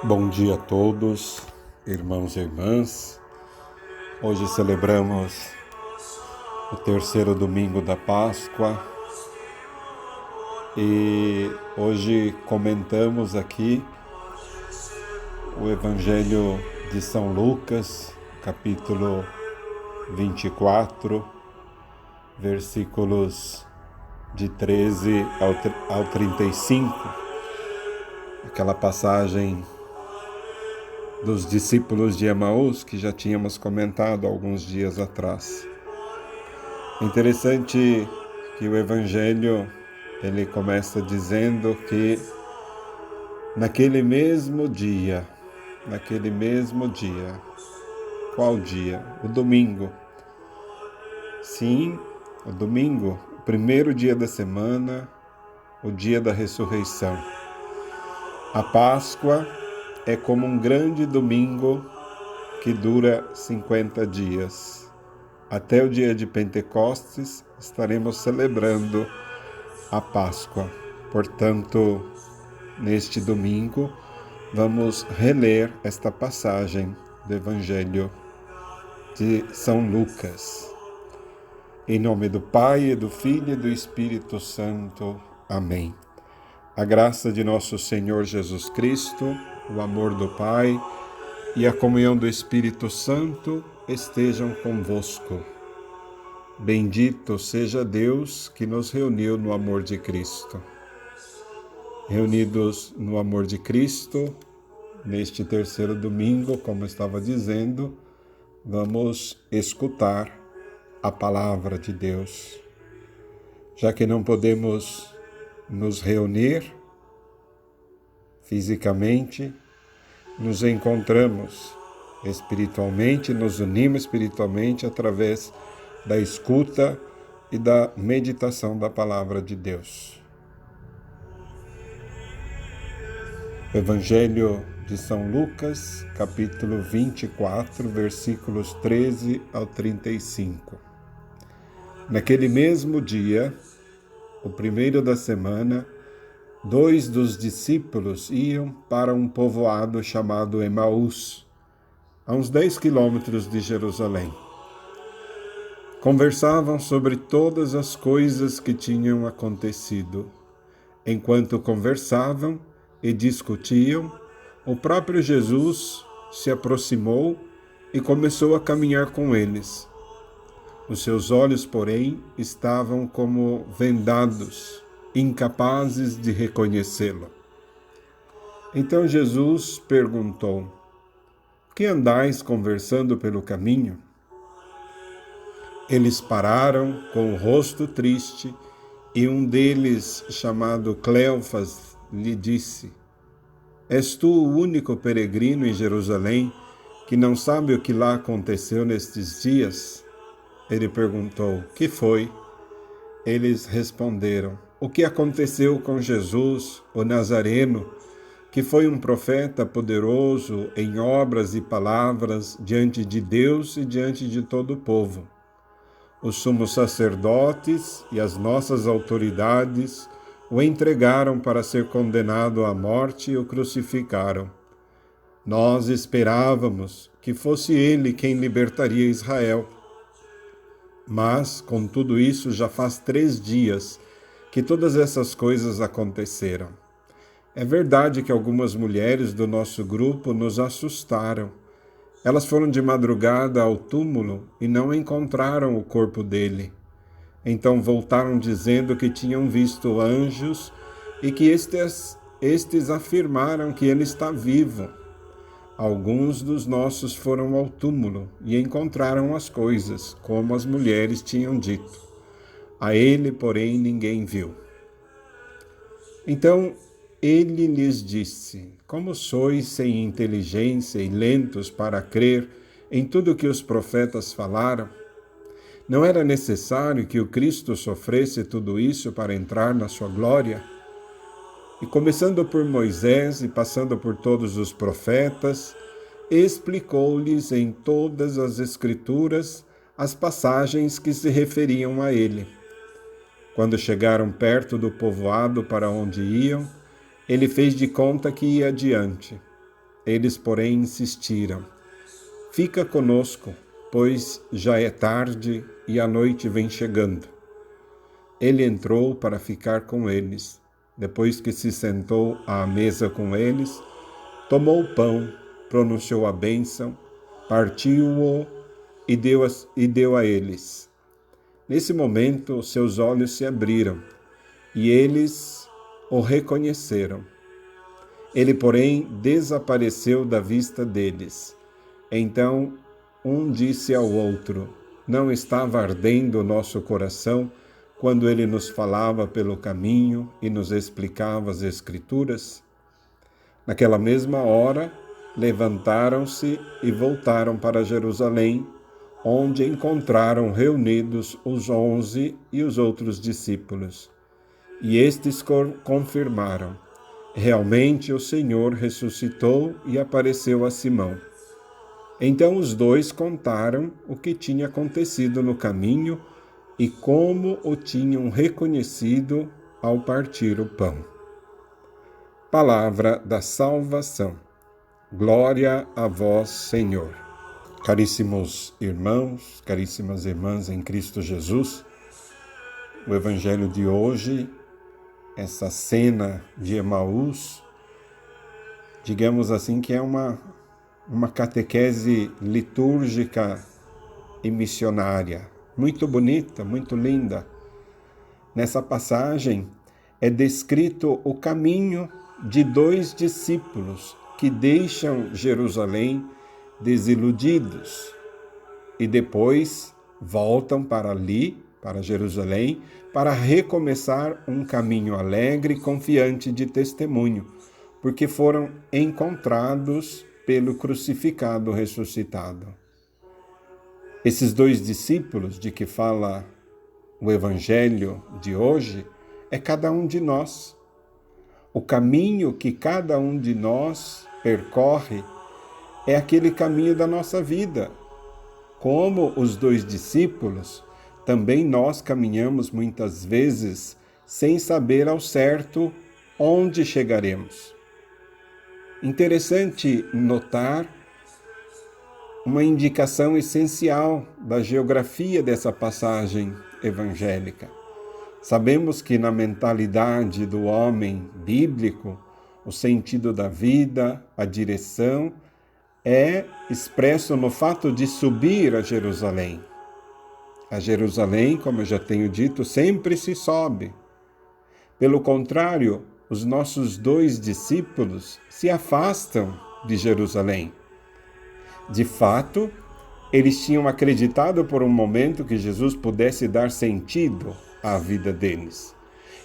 Bom dia a todos, irmãos e irmãs. Hoje celebramos o terceiro domingo da Páscoa e hoje comentamos aqui o Evangelho de São Lucas, capítulo 24, versículos de 13 ao 35, aquela passagem dos discípulos de Emaús, que já tínhamos comentado alguns dias atrás. Interessante que o Evangelho ele começa dizendo que naquele mesmo dia, qual dia? O domingo. Sim, o domingo, o primeiro dia da semana, o dia da ressurreição. A Páscoa é como um grande domingo que dura 50 dias. Até o dia de Pentecostes estaremos celebrando a Páscoa. Portanto, neste domingo, vamos reler esta passagem do Evangelho de São Lucas. Em nome do Pai, e do Filho e do Espírito Santo. Amém. A graça de nosso Senhor Jesus Cristo, o amor do Pai e a comunhão do Espírito Santo estejam convosco. Bendito seja Deus que nos reuniu no amor de Cristo. Reunidos no amor de Cristo, neste terceiro domingo, como eu estava dizendo, vamos escutar a palavra de Deus. Já que não podemos nos reunir fisicamente, nos encontramos espiritualmente, nos unimos espiritualmente através da escuta e da meditação da palavra de Deus. Evangelho de São Lucas, capítulo 24, versículos 13 ao 35. Naquele mesmo dia, o primeiro da semana, 2 dos discípulos iam para um povoado chamado Emaús, a uns 10 quilômetros de Jerusalém. Conversavam sobre todas as coisas que tinham acontecido. Enquanto conversavam e discutiam, o próprio Jesus se aproximou e começou a caminhar com eles. Os seus olhos, porém, estavam como vendados, incapazes de reconhecê-lo. Então Jesus perguntou: "Que andais conversando pelo caminho?" Eles pararam com o rosto triste e um deles, chamado Cleofas, lhe disse: "És tu o único peregrino em Jerusalém que não sabe o que lá aconteceu nestes dias?" Ele perguntou: "Que foi?" Eles responderam: "O que aconteceu com Jesus, o Nazareno, que foi um profeta poderoso em obras e palavras diante de Deus e diante de todo o povo. Os sumos sacerdotes e as nossas autoridades o entregaram para ser condenado à morte e o crucificaram. Nós esperávamos que fosse ele quem libertaria Israel. Mas, com tudo isso, já faz 3 dias que todas essas coisas aconteceram. É verdade que algumas mulheres do nosso grupo nos assustaram. Elas foram de madrugada ao túmulo e não encontraram o corpo dele. Então voltaram dizendo que tinham visto anjos e que estes afirmaram que ele está vivo. Alguns dos nossos foram ao túmulo e encontraram as coisas, como as mulheres tinham dito. A ele, porém, ninguém viu." Então ele lhes disse: "Como sois sem inteligência e lentos para crer em tudo o que os profetas falaram? Não era necessário que o Cristo sofresse tudo isso para entrar na sua glória? E começando por Moisés e passando por todos os profetas, explicou-lhes em todas as Escrituras as passagens que se referiam a ele. Quando chegaram perto do povoado para onde iam, ele fez de conta que ia adiante. Eles, porém, insistiram: fica conosco, pois já é tarde e a noite vem chegando. Ele entrou para ficar com eles. Depois que se sentou à mesa com eles, tomou o pão, pronunciou a bênção, partiu-o e deu a eles. Nesse momento, seus olhos se abriram e eles o reconheceram. Ele, porém, desapareceu da vista deles. Então, um disse ao outro: não estava ardendo o nosso coração quando ele nos falava pelo caminho e nos explicava as Escrituras? Naquela mesma hora, levantaram-se e voltaram para Jerusalém, onde encontraram reunidos os 11 e os outros discípulos. E estes confirmaram: realmente o Senhor ressuscitou e apareceu a Simão. Então os dois contaram o que tinha acontecido no caminho e como o tinham reconhecido ao partir o pão. Palavra da salvação. Glória a vós, Senhor. Caríssimos irmãos, caríssimas irmãs em Cristo Jesus, o Evangelho de hoje, essa cena de Emaús, digamos assim que é uma catequese litúrgica e missionária, muito bonita, muito linda. Nessa passagem é descrito o caminho de 2 discípulos que deixam Jerusalém desiludidos e depois voltam para ali, para Jerusalém, para recomeçar um caminho alegre e confiante de testemunho, porque foram encontrados pelo crucificado ressuscitado. Esses 2 discípulos de que fala o Evangelho de hoje é cada um de nós. O caminho que cada um de nós percorre é aquele caminho da nossa vida. Como os 2 discípulos, também nós caminhamos muitas vezes sem saber ao certo onde chegaremos. Interessante notar uma indicação essencial da geografia dessa passagem evangélica. Sabemos que na mentalidade do homem bíblico, o sentido da vida, a direção, é expresso no fato de subir a Jerusalém. A Jerusalém, como eu já tenho dito, sempre se sobe. Pelo contrário, os nossos 2 discípulos se afastam de Jerusalém. De fato, eles tinham acreditado por um momento que Jesus pudesse dar sentido à vida deles,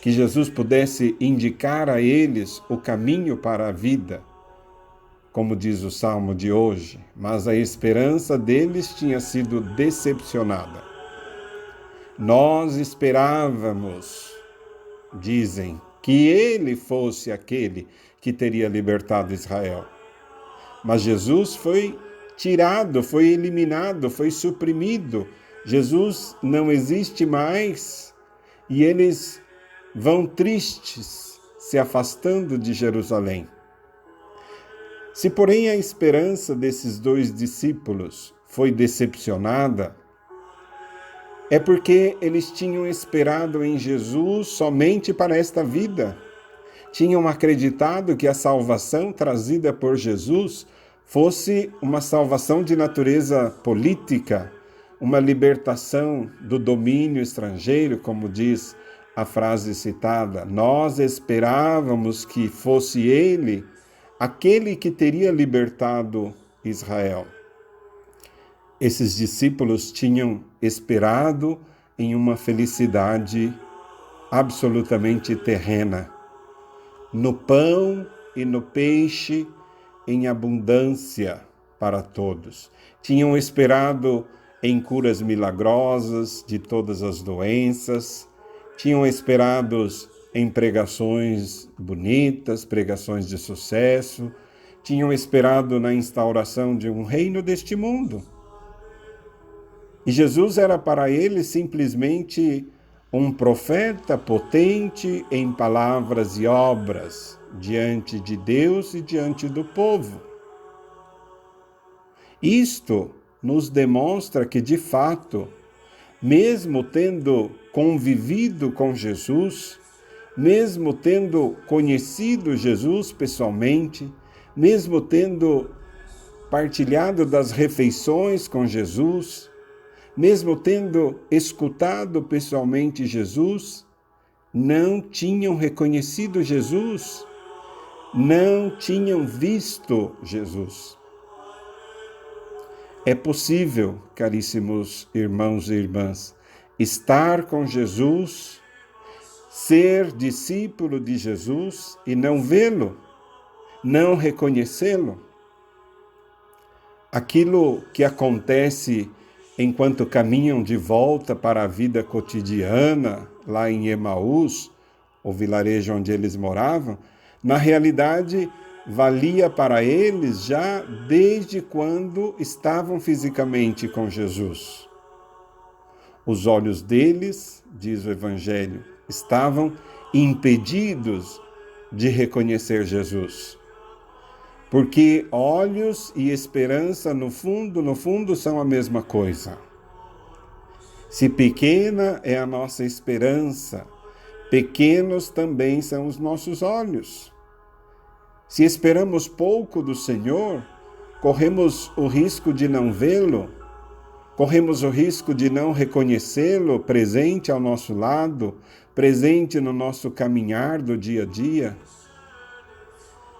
que Jesus pudesse indicar a eles o caminho para a vida, como diz o Salmo de hoje, mas a esperança deles tinha sido decepcionada. Nós esperávamos, dizem, que ele fosse aquele que teria libertado Israel. Mas Jesus foi tirado, foi eliminado, foi suprimido. Jesus não existe mais e eles vão tristes, se afastando de Jerusalém. Se, porém, a esperança desses 2 discípulos foi decepcionada, é porque eles tinham esperado em Jesus somente para esta vida. Tinham acreditado que a salvação trazida por Jesus fosse uma salvação de natureza política, uma libertação do domínio estrangeiro, como diz a frase citada. Nós esperávamos que fosse ele aquele que teria libertado Israel. Esses discípulos tinham esperado em uma felicidade absolutamente terrena, no pão e no peixe em abundância para todos. Tinham esperado em curas milagrosas de todas as doenças, tinham esperado em pregações bonitas, pregações de sucesso, tinham esperado na instauração de um reino deste mundo. E Jesus era para eles simplesmente um profeta potente em palavras e obras diante de Deus e diante do povo. Isto nos demonstra que, de fato, mesmo tendo convivido com Jesus, mesmo tendo conhecido Jesus pessoalmente, mesmo tendo partilhado das refeições com Jesus, mesmo tendo escutado pessoalmente Jesus, não tinham reconhecido Jesus, não tinham visto Jesus. É possível, caríssimos irmãos e irmãs, estar com Jesus, ser discípulo de Jesus e não vê-lo, não reconhecê-lo. Aquilo que acontece enquanto caminham de volta para a vida cotidiana, lá em Emaús, o vilarejo onde eles moravam, na realidade valia para eles já desde quando estavam fisicamente com Jesus. Os olhos deles, diz o Evangelho, estavam impedidos de reconhecer Jesus. Porque olhos e esperança, no fundo, são a mesma coisa. Se pequena é a nossa esperança, pequenos também são os nossos olhos. Se esperamos pouco do Senhor, corremos o risco de não vê-lo, corremos o risco de não reconhecê-lo presente ao nosso lado, presente no nosso caminhar do dia a dia.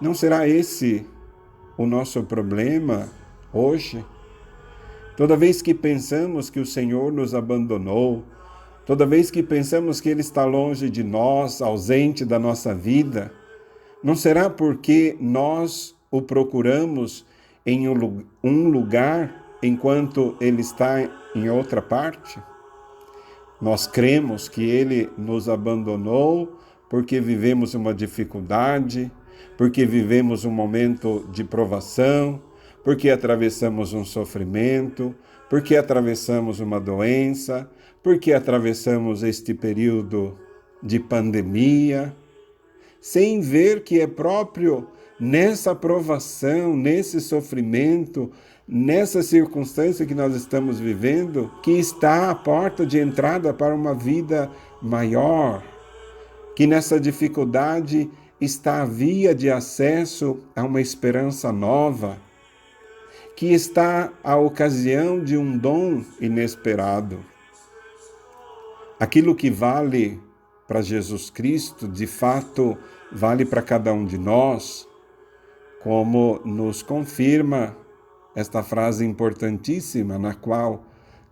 Não será esse o nosso problema hoje? Toda vez que pensamos que o Senhor nos abandonou, toda vez que pensamos que Ele está longe de nós, ausente da nossa vida, não será porque nós o procuramos em um lugar enquanto Ele está em outra parte? Nós cremos que Ele nos abandonou porque vivemos uma dificuldade, porque vivemos um momento de provação, porque atravessamos um sofrimento, porque atravessamos uma doença, porque atravessamos este período de pandemia, sem ver que é próprio nessa provação, nesse sofrimento, nessa circunstância que nós estamos vivendo, que está a porta de entrada para uma vida maior, que nessa dificuldade está a via de acesso a uma esperança nova, que está a ocasião de um dom inesperado. Aquilo que vale para Jesus Cristo, de fato, vale para cada um de nós, como nos confirma esta frase importantíssima, na qual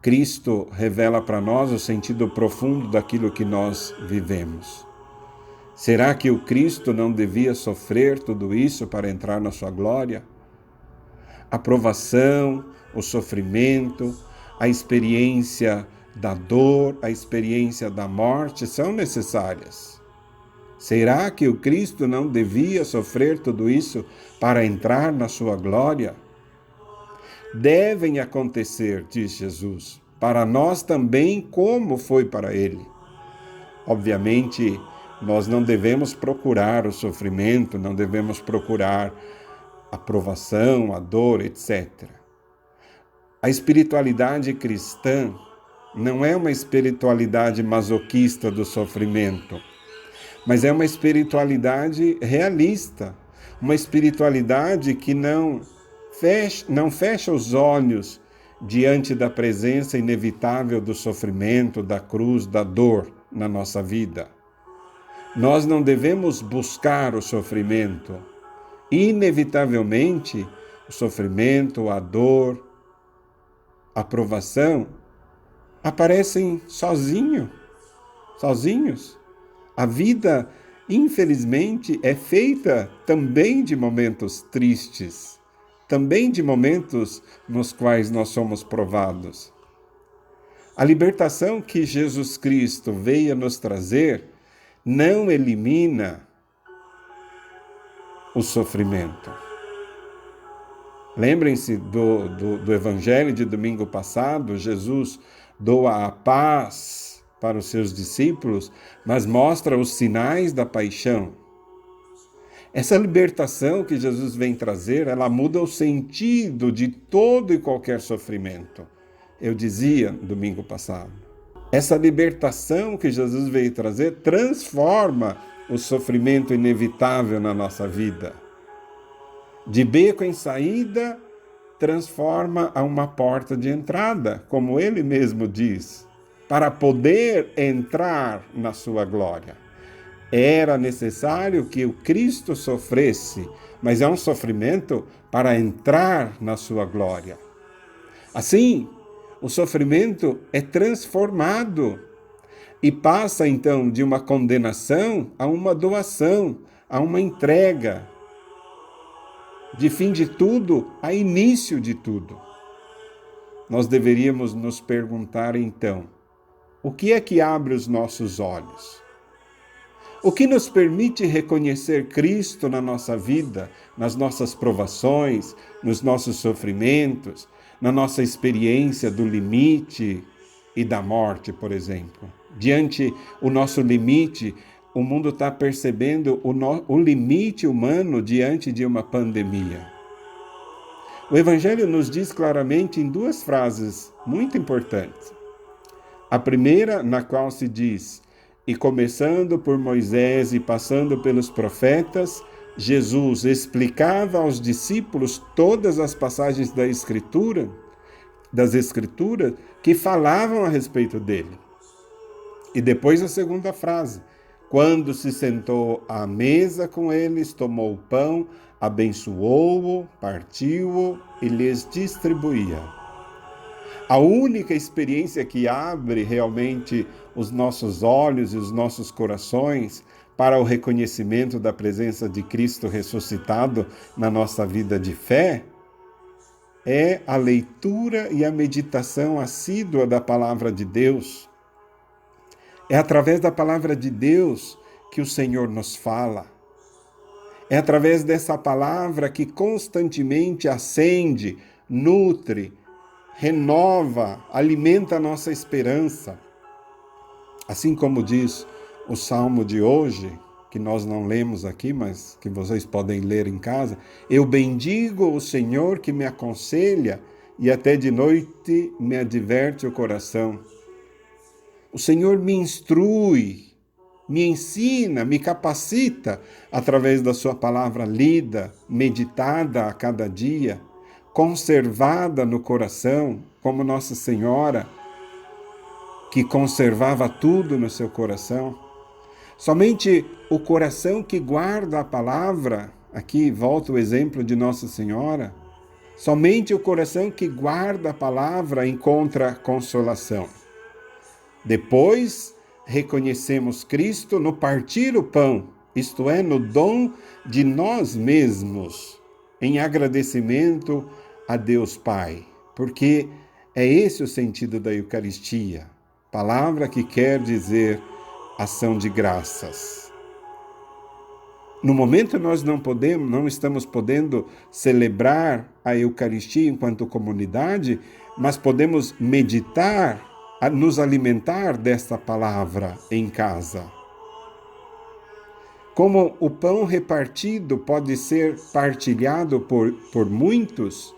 Cristo revela para nós o sentido profundo daquilo que nós vivemos. Será que o Cristo não devia sofrer tudo isso para entrar na sua glória? A provação, o sofrimento, a experiência da dor, a experiência da morte são necessárias. Será que o Cristo não devia sofrer tudo isso para entrar na sua glória? Devem acontecer, diz Jesus, para nós também, como foi para ele. Obviamente, nós não devemos procurar o sofrimento, não devemos procurar a provação, a dor, etc. A espiritualidade cristã não é uma espiritualidade masoquista do sofrimento, mas é uma espiritualidade realista, uma espiritualidade que não fecha os olhos diante da presença inevitável do sofrimento, da cruz, da dor na nossa vida. Nós não devemos buscar o sofrimento. Inevitavelmente, o sofrimento, a dor, a provação aparecem sozinhos. A vida, infelizmente, é feita também de momentos tristes, também de momentos nos quais nós somos provados. A libertação que Jesus Cristo veio nos trazer não elimina o sofrimento. Lembrem-se do Evangelho de domingo passado, Jesus doa a paz para os seus discípulos, mas mostra os sinais da paixão. Essa libertação que Jesus vem trazer, ela muda o sentido de todo e qualquer sofrimento. Eu dizia domingo passado, essa libertação que Jesus veio trazer transforma o sofrimento inevitável na nossa vida. De beco em saída, transforma a uma porta de entrada, como ele mesmo diz, para poder entrar na sua glória. Era necessário que o Cristo sofresse, mas é um sofrimento para entrar na sua glória. Assim, o sofrimento é transformado e passa então de uma condenação a uma doação, a uma entrega, de fim de tudo a início de tudo. Nós deveríamos nos perguntar então, o que é que abre os nossos olhos? O que nos permite reconhecer Cristo na nossa vida, nas nossas provações, nos nossos sofrimentos, na nossa experiência do limite e da morte, por exemplo. Diante o nosso limite, o mundo está percebendo o limite humano diante de uma pandemia. O Evangelho nos diz claramente em duas frases muito importantes. A primeira, na qual se diz: e começando por Moisés e passando pelos profetas, Jesus explicava aos discípulos todas as passagens das Escrituras que falavam a respeito dele. E depois a segunda frase: quando se sentou à mesa com eles, tomou o pão, abençoou-o, partiu-o e lhes distribuía. A única experiência que abre realmente os nossos olhos e os nossos corações para o reconhecimento da presença de Cristo ressuscitado na nossa vida de fé é a leitura e a meditação assídua da palavra de Deus. É através da palavra de Deus que o Senhor nos fala. É através dessa palavra que constantemente acende, nutre, renova, alimenta a nossa esperança. Assim como diz o Salmo de hoje, que nós não lemos aqui, mas que vocês podem ler em casa: eu bendigo o Senhor que me aconselha e até de noite me adverte o coração. O Senhor me instrui, me ensina, me capacita através da sua palavra lida, meditada a cada dia, conservada no coração, como Nossa Senhora, que conservava tudo no seu coração. Somente o coração que guarda a palavra, aqui volta o exemplo de Nossa Senhora, somente o coração que guarda a palavra encontra consolação. Depois, reconhecemos Cristo no partir o pão, isto é, no dom de nós mesmos, em agradecimento a Deus Pai, porque é esse o sentido da Eucaristia, palavra que quer dizer ação de graças. No momento nós não estamos podendo celebrar a Eucaristia enquanto comunidade, mas podemos meditar, nos alimentar desta palavra em casa. Como o pão repartido pode ser partilhado por muitos,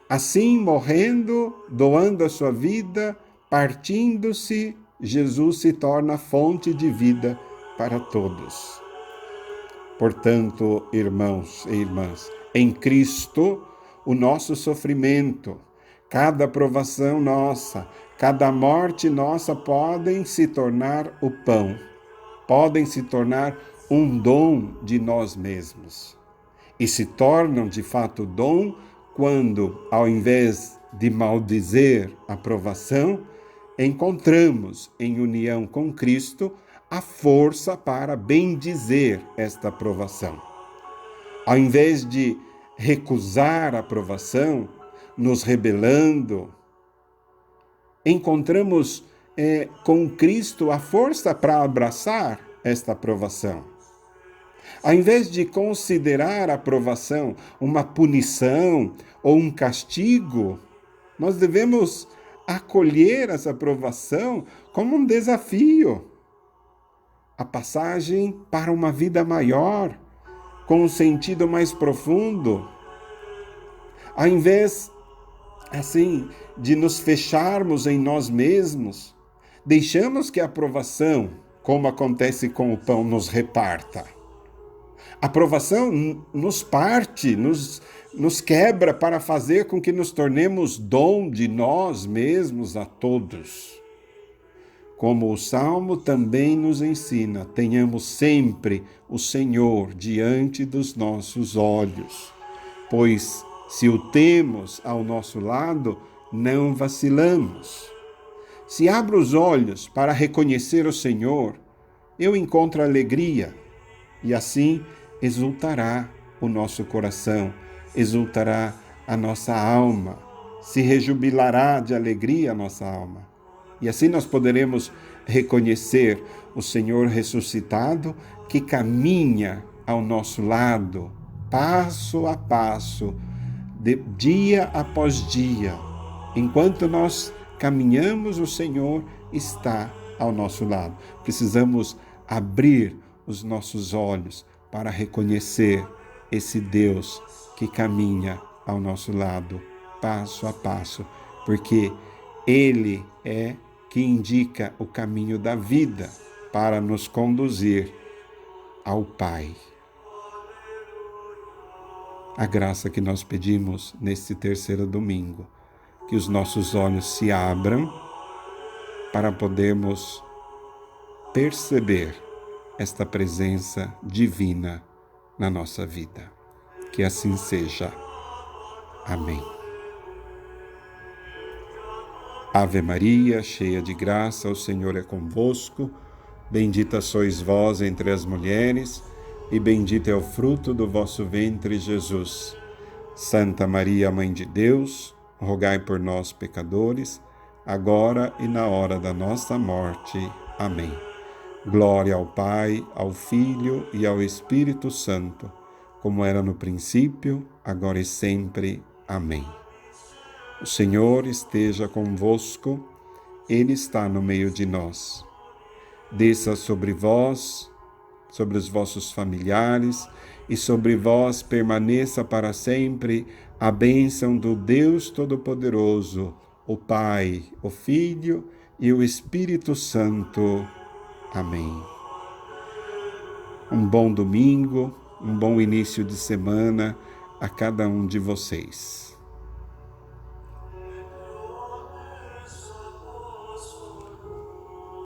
assim, morrendo, doando a sua vida, partindo-se, Jesus se torna fonte de vida para todos. Portanto, irmãos e irmãs, em Cristo, o nosso sofrimento, cada provação nossa, cada morte nossa podem se tornar o pão, podem se tornar um dom de nós mesmos. E se tornam de fato dom quando, ao invés de maldizer a provação, encontramos em união com Cristo a força para bendizer esta provação. Ao invés de recusar a provação, nos rebelando, encontramos com Cristo a força para abraçar esta provação. Ao invés de considerar a provação uma punição ou um castigo, nós devemos acolher essa provação como um desafio, a passagem para uma vida maior, com um sentido mais profundo, ao invés, assim, de nos fecharmos em nós mesmos, deixamos que a aprovação, como acontece com o pão, nos reparta. A aprovação nos parte, nos quebra para fazer com que nos tornemos dom de nós mesmos a todos. Como o Salmo também nos ensina, tenhamos sempre o Senhor diante dos nossos olhos, pois se o temos ao nosso lado, não vacilamos. Se abro os olhos para reconhecer o Senhor, eu encontro alegria, e assim exultará o nosso coração, exultará a nossa alma, se rejubilará de alegria a nossa alma. E assim nós poderemos reconhecer o Senhor ressuscitado que caminha ao nosso lado, passo a passo, dia após dia. Enquanto nós caminhamos, o Senhor está ao nosso lado. Precisamos abrir os nossos olhos para reconhecer esse Deus que caminha ao nosso lado, passo a passo, porque Ele é que indica o caminho da vida para nos conduzir ao Pai. A graça que nós pedimos neste terceiro domingo, que os nossos olhos se abram para podermos perceber esta presença divina na nossa vida. Que assim seja. Amém. Ave Maria, cheia de graça, o Senhor é convosco. Bendita sois vós entre as mulheres, e bendito é o fruto do vosso ventre, Jesus. Santa Maria, Mãe de Deus, rogai por nós, pecadores, agora e na hora da nossa morte. Amém. Glória ao Pai, ao Filho e ao Espírito Santo, como era no princípio, agora e sempre. Amém. O Senhor esteja convosco, Ele está no meio de nós. Desça sobre vós, sobre os vossos familiares, e sobre vós permaneça para sempre a bênção do Deus Todo-Poderoso, o Pai, o Filho e o Espírito Santo. Amém. Um bom domingo, um bom início de semana a cada um de vocês.